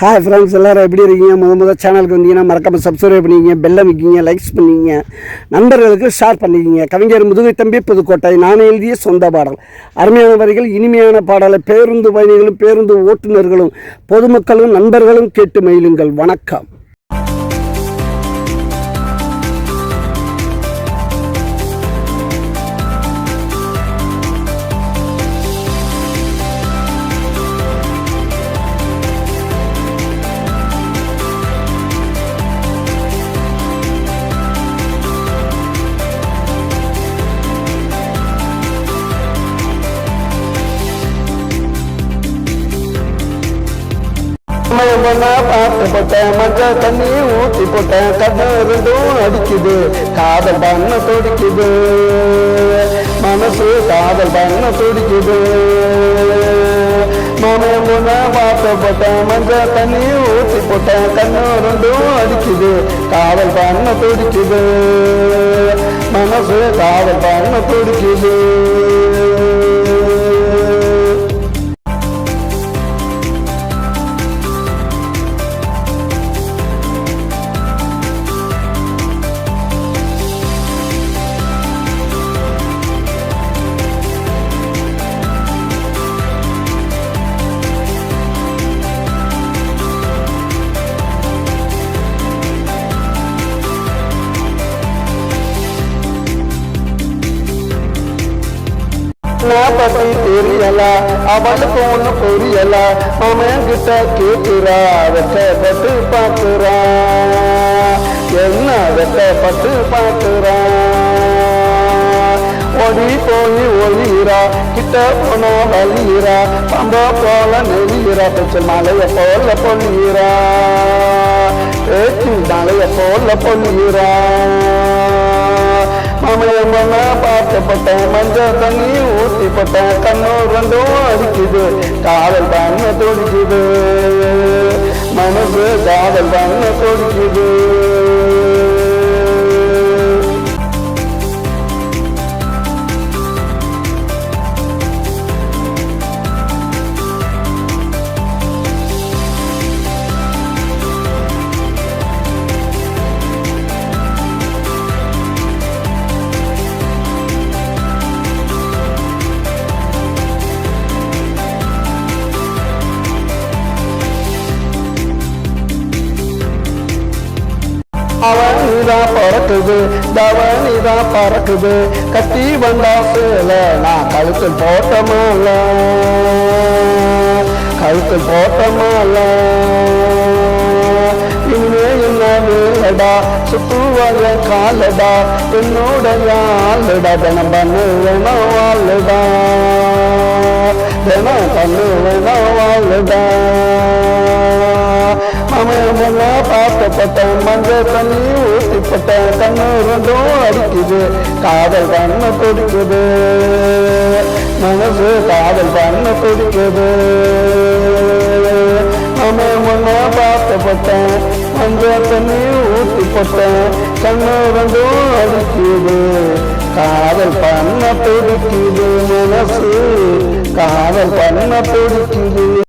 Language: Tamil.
ஹாய் ஃப்ரெண்ட்ஸ், எல்லோரும் எப்படி இருக்கீங்க? முதல் சேனலுக்கு வந்தீங்கன்னா மறக்காமல் சப்ஸ்கிரைப் பண்ணிக்கிங்க, பெல் அமைக்கிங்க, லைக்ஸ் பண்ணிக்கிங்க, நண்பர்களுக்கு ஷேர் பண்ணிக்கிங்க. கவிஞர் முதுகை தம்பி புதுக்கோட்டை. நான் எழுதிய சொந்த பாடல். அருமையான வரிகள், இனிமையான பாடலை பேருந்து பயணிகளும் பேருந்து ஓட்டுநர்களும் பொதுமக்களும் நண்பர்களும் கேட்டு மகிழுங்கள். வணக்கம். பார்த்து போட்டேன், மஞ்சள் தண்ணி ஊற்றி போட்டேன், கண்ணு ரெண்டும் அடிக்குது, காதல் பண்ண துடிக்குது, மனசு காதல் பண்ண துடிக்குது. மாமன் பொண்ண பார்த்து போட்டேன், மஞ்சள் தண்ணி ஊற்றி போட்டேன், கண்ணு ரெண்டும் அடிக்குது, காதல் பண்ண துடிக்குது, மனசு காதல் பண்ண துடிக்குது. நான் பத்தி தெரியல, அவளுக்கு ஒண்ணு புரியல, மாமன் கிட்ட கேட்கிறா, வெட்டப்பட்டு பார்க்கிறா, என்ன வெட்டப்பட்டு பார்க்கிறா. ஒடி போய் ஒழிகிறா, கிட்ட போனா வலிகிறா, பம்ப போல நெளிகிறா, பெற்ற மலைய போல பொழிகிறா, பேச்சு மலைய போல பொழிகிறா. மாமையம்மனா பார்க்கப்பட்டேன், மஞ்சள் தண்ணி ஊற்றி போட்டேன், கண்ணு ரெண்டும் அடிக்குது, காதல் பண்ண துடிக்குது, மனசு காதல் பண்ண துடிக்குது. அவனிதான் பறக்குது, தவனிதான் பறக்குது, கட்டி வந்தா சேல, நான் கழுத்தில் போட்டமால, கழுத்தில் போட்டமால. இனிமே என்ன வேலடா, சுத்துவாய காலடா, என்னுடைய ஆளுடா, தினம் பண்ணு வேணும் வாழுடா, தினம் பண்ணு வேணும் வாழுடா. மாமன் பார்க்கப்பட்டேன், மஞ்சள் தண்ணி ஊற்றி போட்டேன், கண்ணு ரெண்டும் அடிக்குது, காதல் பண்ண துடிக்குது, மனசு காதல் பண்ண துடிக்குது. மாமன் பார்க்கப்பட்டேன், மஞ்சள் தண்ணி ஊற்றி போட்டேன், கண்ணு ரெண்டும் அடிக்குது, காதல் பண்ண துடிக்குது, மனசு காதல் பண்ண துடிக்குது.